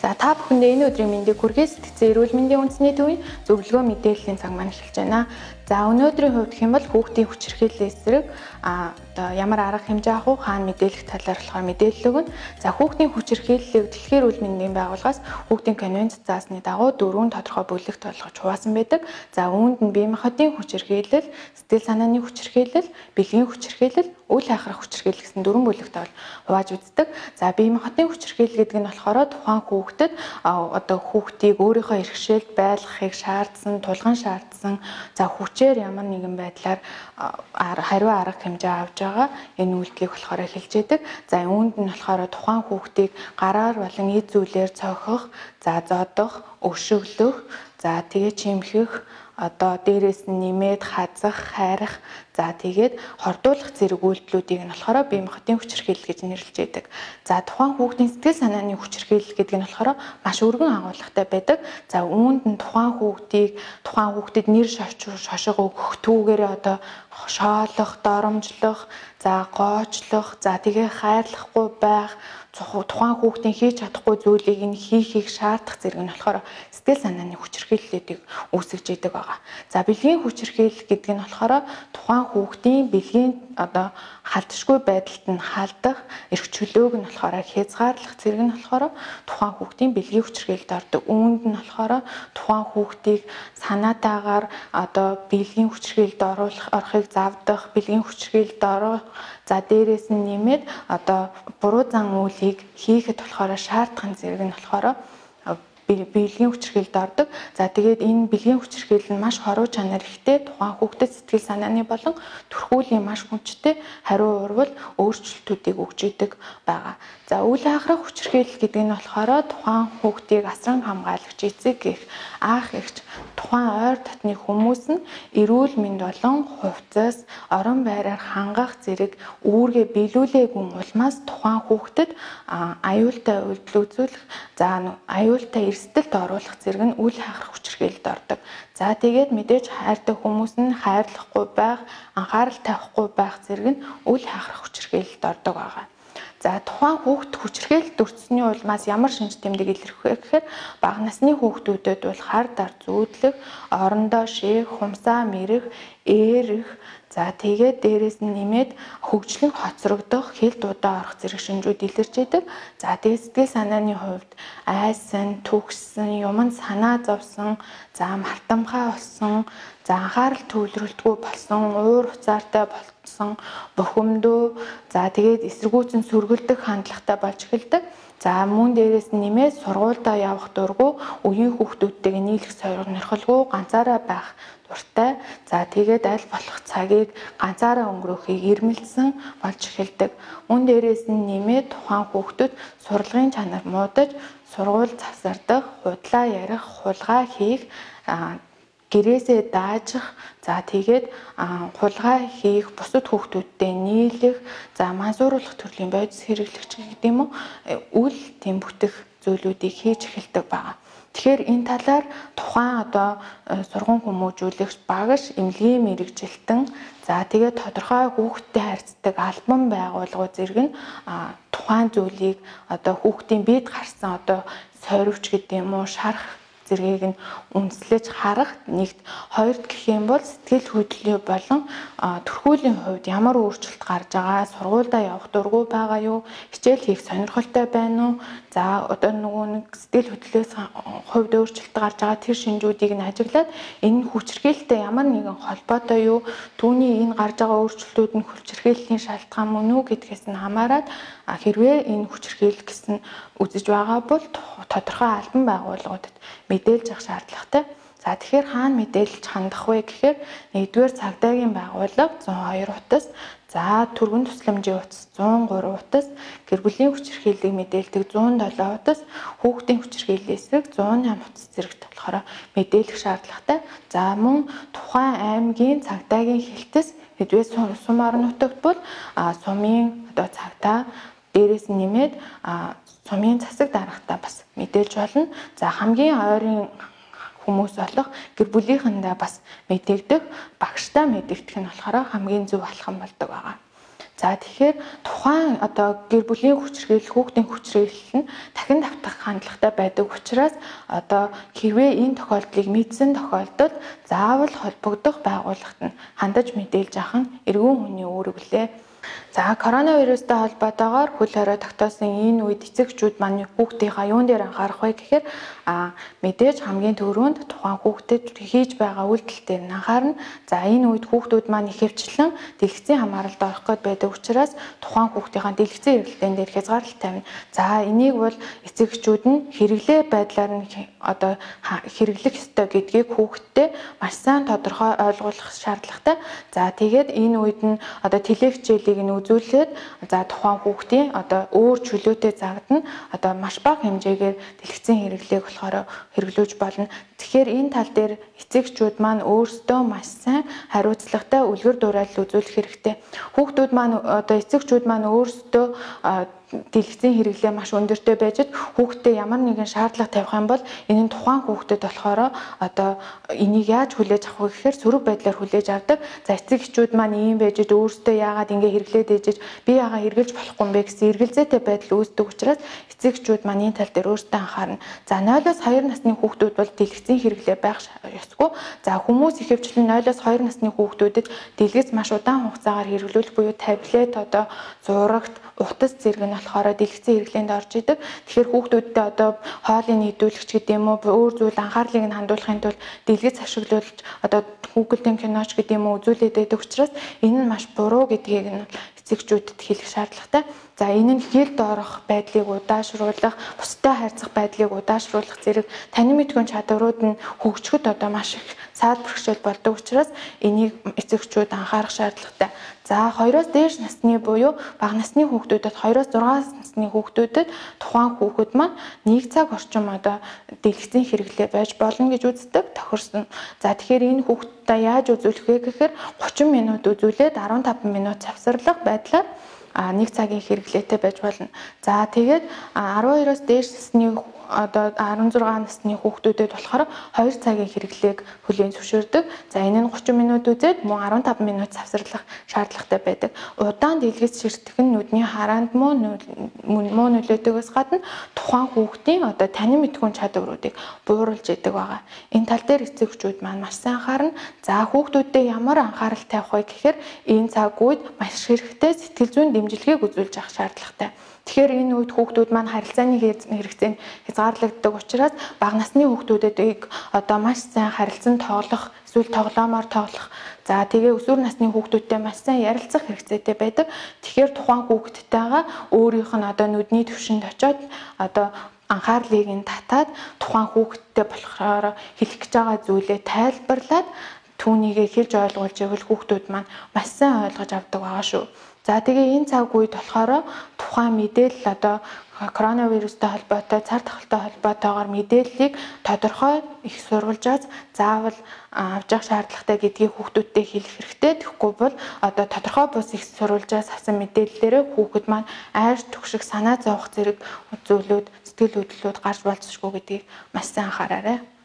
За та бүхэндээ энэ өдрийн мэндийг хүргэе. Сэтгцэн эрүүл мэндийн үндэсний төвийн зөвлөгөө мэдээллийн цаг маань эхэлж байна. За өнөөдрийн хувьд гэх юм бол хүүхдийн хүчирхийллийн эсрэг одоо ямар арга хэмжээ авах уу, хаана мэдээлэх талаар болохоор мэдээлэл өгнө. За хүүхдийн хүчирхийллийг Дэлхийн эрүүл мэндийн байгууллагаас хүүхдийн конвенц заасны дагуу 4 тодорхой бүлэгт болгож хуваасан байдаг. За үүнд нь бие махбодын хүчирхийлэл, сэтгэл санааны хүчирхийлэл, бэлгийн хүчирхийлэл, үл хайхрах хүчирхийлэл гэсэн 4 бүлэгт хувааж үздэг. За бие махбодын хүчирхийлэл гэдэг нь болохоор тухайн хүүхдэд одоо хүүхдийг өөрийнхөө эрхшээлд байлгахыг шаардсан, тулган шаардсан, за хүчээр ямар нэгэн байдлаар хариу арга хэмжээ авж байгаа энэ үйлдэлийг болохоор эхэлж идэг. За үүнд нь болохоор тухайн хүүхдийг гараар болон эд зүйлээр цохих, за зодох, өшөглөх, за тэгээ чимхэх, одоо дээрээс нь нэмээд хазах, хайрах, за тэгээд хордуулах зэрэг үйлдэлүүдийг нь болохоор бие махбодын хүчирхийлэл гэж нэрлэж байдаг. За тухайн хүүхдийн сэтгэл санааны хүчирхийлэл гэдэг нь болохоор маш өргөн агуулгатай байдаг. За үүнд нь тухайн хүүхдэд нэр шошго өгөх түүгээрээ одоо шоолох, доромжлох, за гоочлох, за тэгээ хайрлахгүй байх, тухайн хүүхдийн хийж чадахгүй зүйлийг нь хийхийг шаардах зэрэг нь болохоор сэтгэл санааны хүчирхийллүүдийг үүсгэж идэг байгаа. За бэлгийн хүчирхийлэл гэдэг нь болохоор тухайн хүүхдийн бэлгийн одоо халдшгүй байдалд нь халдах, эрх чөлөөг нь болохоор хязгаарлах зэрэг нь болохоор тухайн хүүхдийн бэлгийн хүчирхийлэлд ордог. Үүнд нь болохоор тухайн хүүхдийг санаатаагаар одоо бэлгийн хүчирхийлэлд орохыг завдах, бэлгийн хүчирхийлэлд орох, за дээрээс нь нэмээд одоо буруу зан үйлийг хийхэд болохоор шаардах зэрэг нь болохоор бэлгийн хүчирхийлэлд ордог. За тэгээд энэ бэлгийн хүчирхийлэл нь маш хоруу чанар ихтэй, тухайн хүүхдэд сэтгэл санааны болон төрхүүлийн маш хүчтэй хариу урвал өөрчлөлтүүдийг өгж идэг байгаа. За үл хайхрах хүчирхийлэл гэдэг нь болохоор тухайн хүүхдийг асран хамгаалагч эцэг эх, аах эгч, тухайн ойр дотны хүмүүс нь эрүүл мэнд болон хувцас, орон байраар хангах зэрэг үүргээ биелүүлээгүй улмаас тухайн хүүхдэд аюултай үйлдэл үзүүлэх, за аюултай эрсдэлд оруулах зэрэг нь үл хайхрах хүчирхийлэлд ордог. За тэгээд мэдээж хайртай хүмүүс нь хайрлахгүй байх, анхаарал тавихгүй байх зэрэг нь үл хайхрах хүчирхийлэлд ордог байгаа. За тухайн хүүхд хүчирхийлэлд өртсөний улмаас ямар шинж тэмдэг илэрхэх вэ гэхээр бага насны хүүхдүүдэд бол хар дар зүүдлэх, орондоо шээх, хумсаа мэрэх, ээрэх, за тэгээд дээрээс нь нэмээд хөгжлөн хоцрогдох, хэл дудаа орох зэрэг шинжүүд илэрч идэг. За тэгээд сэтгэл санааны хувьд айсан, түгсэн, юмд санаа зовсон, за мартамхай болсон, за анхаарал төвлөрөлтгүй болсон, уур уцаартай болсон, бухимдуу, за тэгээд эсэргүүцэн сүргэлдэх хандлагатай болж эхэлдэг. За мөн дээрээс нь нэмээд сургуульдаа явах дургүй, үеийн хүүхдүүдтэйг нийлэх сонирхолгүй, ганцаараа байх дуртай. За тэгээд аль болох цагийг ганцаараа өнгөрөөхийг эрмэлзсэн болж эхэлдэг. Мөн дээрээс нь нэмээд тухайн хүүхдүүд сурлагын чанар муудаж, сургууль завсардах, худлаа ярих, хулгай хийх, гэрээсээ даажих, за тэгээд хулгай хийх, бусад хүүхдүүдтэй нийлэх, за мансууруулах төрлийн бодис хэрэглэгч гэдэг юм уу, үл тэм бүтэх зүйлүүдийг хийж эхэлдэг байгаа. Тэгэхээр энэ талаар тухайн одоо сургууль хүмүүжүүлэгч, багш, эмнэлгийн мэрэгжилтэн, за тэгээд тодорхой хүүхдтэй харьцдаг албан байгууллагууд зэрэг нь тухайн зүйлийг одоо хүүхдийн биед гарсан одоо сойрвч гэдэг юм уу, шарах зэргийг нь үндэслэж харах нэгт, хоёрд гэх юм бол сэтгэл хөдлөлийн болон төрхүүлийн хувьд ямар өөрчлөлт гарч байгаа, сургуульдаа явах дургүй байгаа юу, хичээл хийх сонирхолтой байна уу, за одоо нөгөө нэг сэтгэл хөдлөлөөс хувьд өөрчлөлт гарч байгаа тэр шинжүүдийг нь ажиглаад энэ хүчирхийлэлтэй ямар нэгэн холбоотой юу, түүний энэ гарч байгаа өөрчлөлтүүд нь хүчирхийллийн шалтгаан мөн үү гэдгээс нь хамаарат хэрвээ энэ хүчирхийлэл гэсэн үзэж байгаа бол тодорхой албан байгууллагуудад мэдээлж авах шаардлагатай. За тэгэхээр хаана мэдээлж хандах вэ гэхээр нэгдүгээр цагдаагийн байгууллага 102 утас, за түргэн тусламжийн утас 103 утас, гэр бүлийн хүчирхийллийг мэдээлдэг 107 утас, хүүхдийн хүчирхийллийн эсрэг 108 утас зэрэгт болохоор мэдээлэх шаардлагатай. За мөн тухайн аймгийн цагдаагийн хэлтэс хэдвээ сум орон нутагт бол сумын одоо цагдаа, дээрээс нь нэмээд сумын засаг даргатаа бас мэдээлж болно. За хамгийн ойрын хүмүүс болох гэр бүлийнхэндээ бас мэдэгдэх, багштай мэдэгдэх нь болохоор хамгийн зөв алхам болдог байгаа. За тэгэхээр тухайн одоо гэр бүлийн хүчирхийлэл, хүүхдийн хүчирхийлэл нь дахин давтах хандлагатай байдаг учраас одоо хэрвээ энэ тохиолдлыг мэдсэн тохиолдолд заавал холбогдох байгууллагт нь хандаж мэдээлж авах нь эргэн хүний үүрэг билээ. За коронавирустай холбоотойгоор хөл хорой тогтоосон энэ үед эцэгчүүд маань хүүхдийнхаа юун дээр анхаарах вэ гэхээр мэдээж хамгийн түрүүнд тухайн хүүхдэд хийж байгаа үйлдэл дээр нь анхаарна. За энэ үед хүүхдүүд маань ихэвчлэн дэлгэцийн хамааралд орох гээд байдаг учраас тухайн хүүхдийнхаа дэлгэцийн эргэлтэн дээр хязгаарлалт тавина. За энийг бол эцэгчүүд нь хэрэглээ байдлаар нь одоо хэрэглэх ёстой гэдгийг хүүхдэд маш сайн тодорхой ойлгуулах шаардлагатай. За тэгээд энэ үед нь одоо телевизэлийг нь үзүүлээд за тухайн хүүхдийн одоо өөр чөлөөтэй загад нь одоо маш бага хэмжээгээр дэлгэцийн хэрэглээг болохоор хэрэглүүлж болно. Тэгэхээр энэ тал дээр эцэгчүүд маань өөрсдөө маш сайн хариуцлагатай үлгэр дуурайлал үзүүлэх хэрэгтэй. Хүүхдүүд маань одоо эцэгчүүд маань өөрсдөө дэлгэцийн хэрэглээ маш өндөртэй байж хүүхдэд ямар нэгэн шаардлага тавих юм бол энэ нь тухайн хүүхдэд болохоор одоо энийг яаж хүлээж авах вэ гэхээр сөрөг байдлаар хүлээж авдаг. За эцэгчүүд маань ийм байж өөрсдөө яагаад ингэ хэрэглээд ээжж би яагаад хэрэглэж болохгүй юм бэ гэсэн эргэлзээтэй байдал үүсдэг учраас эцэгчүүд маань энэ тал дээр өөрсдөө анхаарна. За 0-2 насны хүүхдүүд бол дэлгэцийн хэрэглээ байх ёсгүй. За хүмүүс ихэвчлэн 0-2 насны хүүхдүүдэд дэлгэц маш удаан хугацаагаар хэрэглүүлэх буюу таблет одоо зурагт утас зэрэг нь болохоор дэлгэцийн хэрэглээнд орж идэг. Тэгэхээр хүүхдүүдтэй одоо хоолыг нийлүүлэгч гэдэг юм уу өөр зүйл анхаарлыг нь хандуулахын тулд дэлгэц ашиглуулж одоо Google-ийн киноч гэдэг юм уу үзүүлээд байдаг учраас энэ нь маш буруу гэдгийг нь эцэгчүүдэд хэлэх шаардлагатай. За энэ нь хилд орох байдлыг удаашруулах, бусдад харьцах байдлыг удаашруулах зэрэг танин мэдгүн чадварууд нь хөгжөхөд одоо маш их саад бэрхшээл болдог учраас энийг эцэгчүүд анхаарах шаардлагатай. За 2-оос дээш насны буюу бага насны хүүхдүүдэд 2-оос 6 насны хүүхдүүдэд тухайн хүүхэд маань 1 цаг орчим одоо дэлгэцийн хэрэглээ байж болно гэж үздэг тохирсон. За тэгэхээр энэ хүүхдэд яаж үзүүлэх вэ гэхээр 30 минут үзүүлээд 15 минут завсарлах байдлаар 1 цагийн хэрэглээтэй байж болно. За тэгээд 12-оос дээш насны одоо 16 насны хүүхдүүдэд болохоор 2 цагийн хэрэглээг хүлээн зөвшөөрдөг. За энэ нь 30 минут үзээд мөн 15 минут завсарлах шаардлагатай байдаг. Удаан дэлгэц ширтэх нь нүдний хараанд муу нөлөөдөгөөс гадна тухайн хүүхдийн одоо танин мэдгүн чадваруудыг бууруулж идэг байгаа. Энэ тал дээр эцэгчүүд маань маш сайн анхаарна. За хүүхдүүдэд ямар анхаарал тавих вэ гэхээр энэ цаг үед маш хэрэгтэй сэтгэл зүйн дэмжлэгийг үзүүлж авах шаардлагатай. Тэгэхээр энэ үед хүүхдүүд маань харилцааны хэрэгцээнд хязгаарлагддаг учраас бага насны хүүхдүүдэд одоо маш сайн харилцан тоглох, эсвэл тоглоомоор тоглох. За тэгээ өсвөр насны хүүхдүүдтэй маш сайн ярилцах хэрэгцээтэй байдаг. Тэгэхээр тухайн хүүхдтэйгээ өөрийнх нь одоо нүдний түвшинд очиод одоо анхаарлыг нь татаад тухайн хүүхдтэй болохоор хэлэх гэж байгаа зүйлээ тайлбарлаад түүнийг хэлж ойлгуулж ивэл хүүхдүүд маань маш сайн ойлгож авдаг байгаа шүү. За тэгээ энэ цаг үед болохоор тухайн мэдээлэл одоо коронавирустай холбоотой, цар тахалтай холбоотойгоор мэдээллийг тодорхой их сурвалжаас заавал авч явах шаардлагатай гэдгийг хүүхдүүдтэй хэлэх хэрэгтэй. Тэгэхгүй бол одоо тодорхой бус их сурвалжаас авсан мэдээллээрээ хүүхэд маань айр түгших, санаа зовох зэрэг зүйлүүд, сэтгэл хөдлөлүүд гарч болцсошгүй гэдгийг маш сайн анхаараарай.